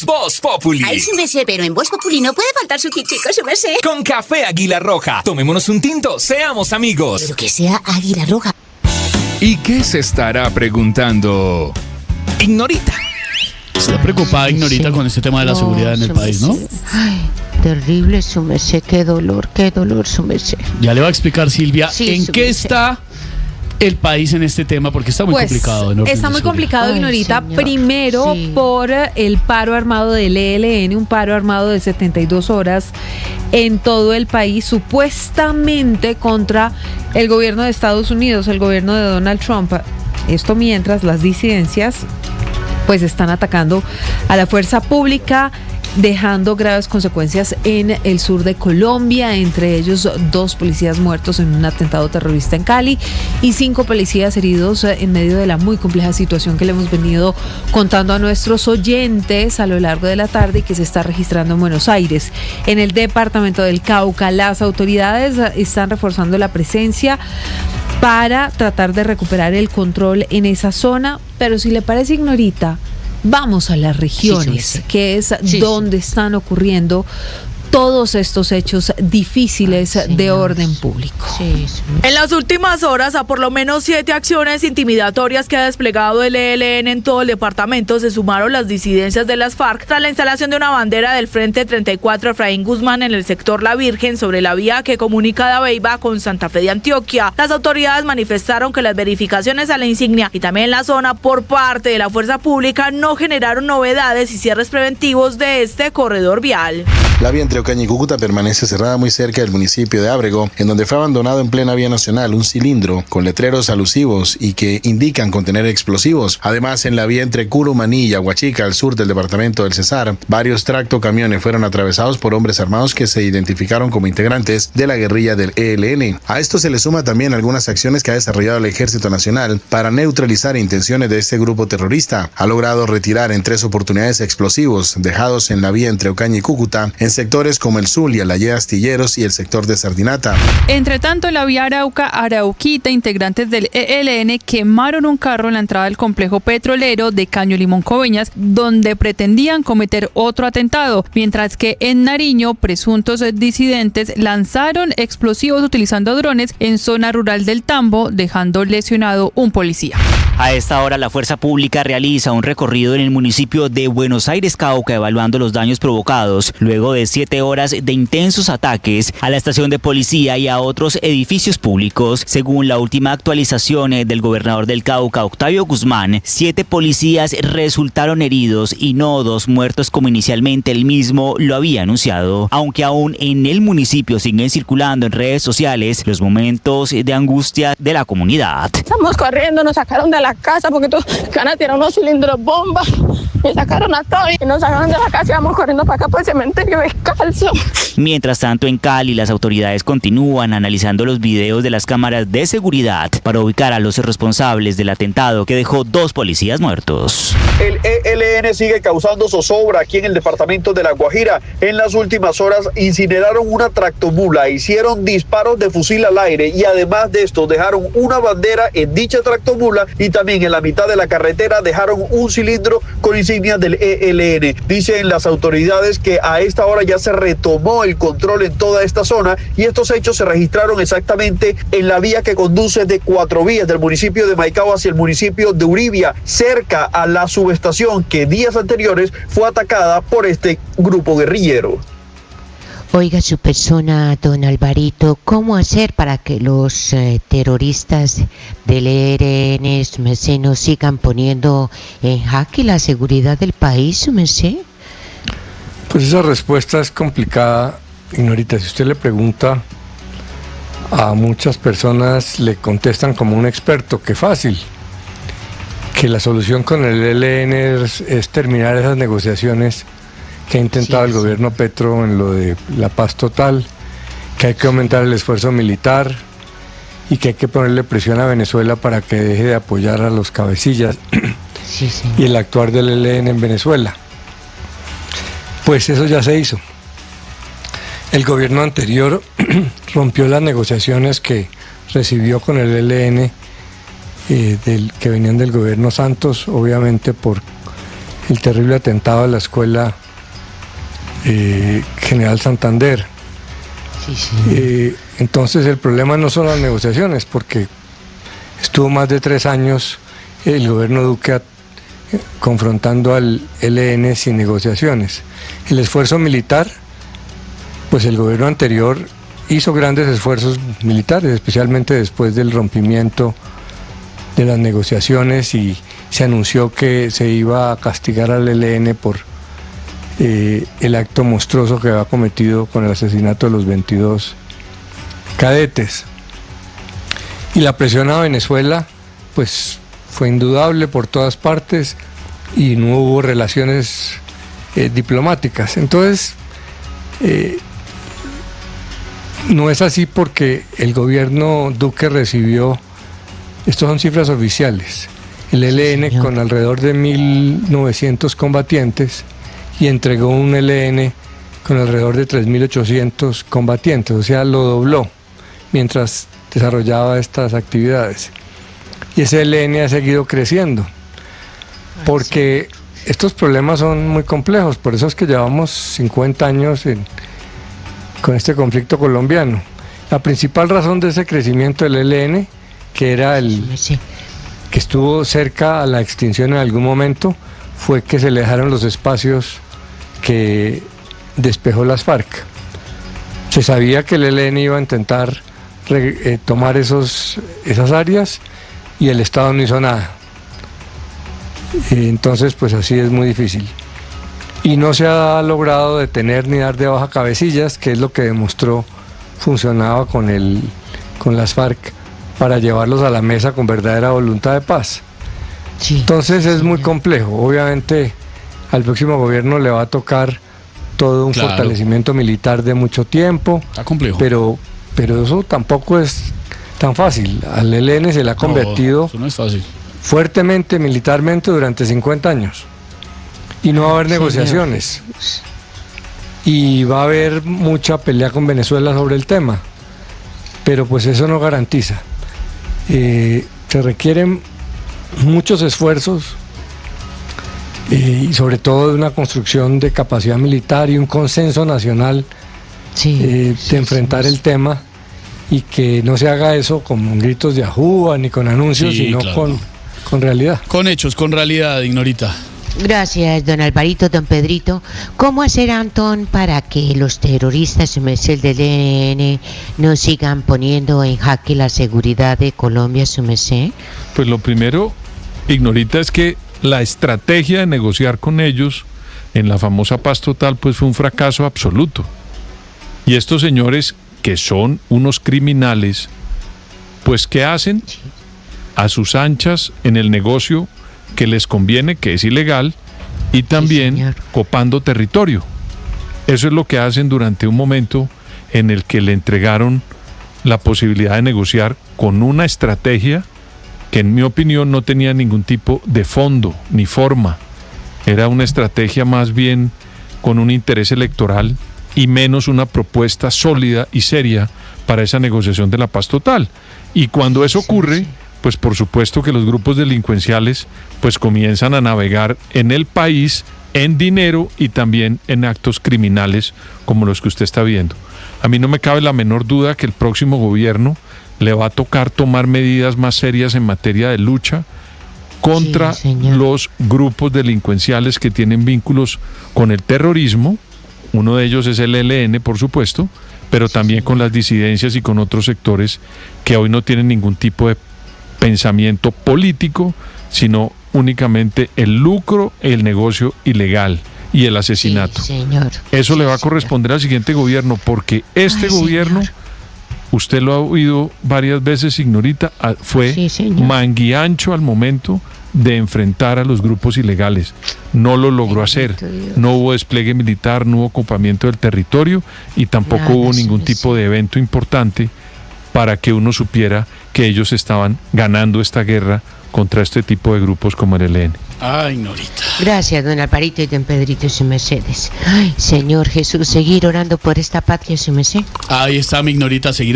somos Voz Populi. Ay, su merced, pero en Voz Populi no puede faltar su kitico, su merced. Con café Águila Roja. Tomémonos un tinto, seamos amigos. Pero que sea Águila Roja. ¿Y qué se estará preguntando Ignorita? Está preocupada Ignorita con este tema de la seguridad en el país, ¿no? Ay, terrible, su merced, qué dolor, su merced. Ya le va a explicar Silvia en qué merced. está el país en este tema, porque está muy complicado. Está muy complicado, Ignorita. Señor. Primero, por el paro armado del ELN, un paro armado de 72 horas en todo el país, supuestamente contra el gobierno de Estados Unidos, el gobierno de Donald Trump. Esto mientras las disidencias pues están atacando a la fuerza pública, dejando graves consecuencias en el sur de Colombia, entre ellos 2 policías muertos en un atentado terrorista en Cali y 5 policías heridos en medio de la muy compleja situación que le hemos venido contando a nuestros oyentes a lo largo de la tarde y que se está registrando en Buenos Aires. En el departamento del Cauca, las autoridades están reforzando la presencia para tratar de recuperar el control en esa zona, pero si le parece, Ignorita, vamos a las regiones, que es donde están ocurriendo todos estos hechos difíciles de orden público. En las últimas horas, a por lo menos 7 acciones intimidatorias que ha desplegado el ELN en todo el departamento, se sumaron las disidencias de las FARC tras la instalación de una bandera del Frente 34 Efraín Guzmán en el sector La Virgen sobre la vía que comunica Dabeiba con Santa Fe de Antioquia. Las autoridades manifestaron que las verificaciones a la insignia y también la zona por parte de la fuerza pública no generaron novedades y cierres preventivos de este corredor vial. La vía entre Ocaña y Cúcuta permanece cerrada muy cerca del municipio de Ábrego, en donde fue abandonado en plena vía nacional un cilindro con letreros alusivos y que indican contener explosivos. Además, en la vía entre Curumaní y Aguachica, al sur del departamento del Cesar, varios tractocamiones fueron atravesados por hombres armados que se identificaron como integrantes de la guerrilla del ELN. A esto se le suma también algunas acciones que ha desarrollado el Ejército Nacional para neutralizar intenciones de este grupo terrorista. Ha logrado retirar en 3 oportunidades explosivos dejados en la vía entre Ocaña y Cúcuta, en sectores como el Zulia, la Ye Astilleros y el sector de Sardinata. Entre tanto, en la vía Arauca-Arauquita, integrantes del ELN quemaron un carro en la entrada del complejo petrolero de Caño Limón Coveñas, donde pretendían cometer otro atentado, mientras que en Nariño, presuntos disidentes lanzaron explosivos utilizando drones en zona rural del Tambo, dejando lesionado un policía. A esta hora, la fuerza pública realiza un recorrido en el municipio de Buenos Aires, Cauca, evaluando los daños provocados luego de 7 horas de intensos ataques a la estación de policía y a otros edificios públicos. Según la última actualización del gobernador del Cauca, Octavio Guzmán, 7 policías resultaron heridos y no 2 muertos como inicialmente él mismo lo había anunciado. Aunque aún en el municipio siguen circulando en redes sociales los momentos de angustia de la comunidad. Estamos corriendo, nos sacaron de la casa porque van a tirar unos cilindros bomba. Me sacaron a todos y nos sacaron de la casa y vamos corriendo para acá por el cementerio descalzo. Mientras tanto, en Cali, las autoridades continúan analizando los videos de las cámaras de seguridad para ubicar a los responsables del atentado que dejó 2 policías muertos. El ELN sigue causando zozobra aquí en el departamento de La Guajira. En las últimas horas incineraron una tractomula, hicieron disparos de fusil al aire y además de esto dejaron una bandera en dicha tractomula y también en la mitad de la carretera dejaron un cilindro con insignias del ELN. Dicen las autoridades que a esta hora ya se retomó el control en toda esta zona y estos hechos se registraron exactamente en la vía que conduce de 4 vías del municipio de Maicao hacia el municipio de Uribia, cerca a la subestación que días anteriores fue atacada por este grupo guerrillero. Oiga, su persona, don Alvarito, ¿cómo hacer para que los terroristas del ELN, su merced, no sigan poniendo en jaque la seguridad del país, su merced? Pues esa respuesta es complicada, Ignorita. Si usted le pregunta a muchas personas, le contestan como un experto, que fácil, que la solución con el ELN es terminar esas negociaciones que ha intentado el gobierno Petro en lo de la paz total, que hay que aumentar el esfuerzo militar y que hay que ponerle presión a Venezuela para que deje de apoyar a los cabecillas y el actuar del ELN en Venezuela. Pues eso ya se hizo. El gobierno anterior rompió las negociaciones que recibió con el ELN que venían del gobierno Santos, obviamente por el terrible atentado a la escuela General Santander. Entonces el problema no son las negociaciones, porque estuvo más de 3 años el gobierno Duque confrontando al ELN sin negociaciones. El esfuerzo militar, pues el gobierno anterior hizo grandes esfuerzos militares, especialmente después del rompimiento de las negociaciones, y se anunció que se iba a castigar al ELN por el acto monstruoso que había cometido con el asesinato de los 22 cadetes. Y la presión a Venezuela pues fue indudable por todas partes y no hubo relaciones diplomáticas. Entonces no es así, porque el gobierno Duque recibió, estos son cifras oficiales, el ELN con alrededor de 1.900 combatientes, y entregó un ELN con alrededor de 3.800 combatientes, o sea, lo dobló mientras desarrollaba estas actividades. Y ese ELN ha seguido creciendo, porque estos problemas son muy complejos, por eso es que llevamos 50 años con este conflicto colombiano. La principal razón de ese crecimiento del ELN, que era que estuvo cerca a la extinción en algún momento, fue que se le dejaron los espacios que despejó las FARC. Se sabía que el ELN iba a intentar tomar esas áreas, y el Estado no hizo nada. Entonces pues así es muy difícil. Y no se ha logrado detener ni dar de baja cabecillas, que es lo que demostró funcionaba con las FARC, para llevarlos a la mesa con verdadera voluntad de paz. Entonces es muy complejo. Obviamente al próximo gobierno le va a tocar todo un fortalecimiento militar de mucho tiempo. Está complejo. Pero eso tampoco es tan fácil. Al ELN se le ha convertido eso no es fácil. Fuertemente militarmente durante 50 años. Y no va a haber negociaciones. Y va a haber mucha pelea con Venezuela sobre el tema. Pero pues eso no garantiza. Se requieren muchos esfuerzos, y sobre todo de una construcción de capacidad militar y un consenso nacional de enfrentar el tema, y que no se haga eso con gritos de ajúa ni con anuncios, sino con realidad. Con hechos, con realidad, Ignorita. Gracias, don Alvarito, don Pedrito. ¿Cómo hacer, Antón, para que los terroristas, su merced del ELN, no sigan poniendo en jaque la seguridad de Colombia, su merced? Pues lo primero, Ignorita, es que la estrategia de negociar con ellos en la famosa paz total pues fue un fracaso absoluto. Y estos señores, que son unos criminales, pues ¿qué hacen? A sus anchas en el negocio que les conviene, que es ilegal, y también copando territorio. Eso es lo que hacen durante un momento en el que le entregaron la posibilidad de negociar con una estrategia que en mi opinión no tenía ningún tipo de fondo ni forma. Era una estrategia más bien con un interés electoral y menos una propuesta sólida y seria para esa negociación de la paz total. Y cuando eso ocurre, pues por supuesto que los grupos delincuenciales pues comienzan a navegar en el país en dinero y también en actos criminales como los que usted está viendo. A mí no me cabe la menor duda que el próximo gobierno le va a tocar tomar medidas más serias en materia de lucha contra los grupos delincuenciales que tienen vínculos con el terrorismo. Uno de ellos es el ELN, por supuesto, pero también con las disidencias y con otros sectores que hoy no tienen ningún tipo de pensamiento político, sino únicamente el lucro, el negocio ilegal y el asesinato. Eso le va a corresponder al siguiente gobierno, porque este gobierno, usted lo ha oído varias veces, Ignorita, fue manguiancho al momento de enfrentar a los grupos ilegales. No lo logró hacer. No hubo despliegue militar, no hubo ocupamiento del territorio y tampoco hubo ningún tipo de evento importante para que uno supiera que ellos estaban ganando esta guerra contra este tipo de grupos como el ELN. Ay, Ignorita. Gracias, don Alvarito y don Pedrito, su mercedes. Ay, Señor Jesús, seguir orando por esta patria, su merced. Ahí está mi Ignorita, seguir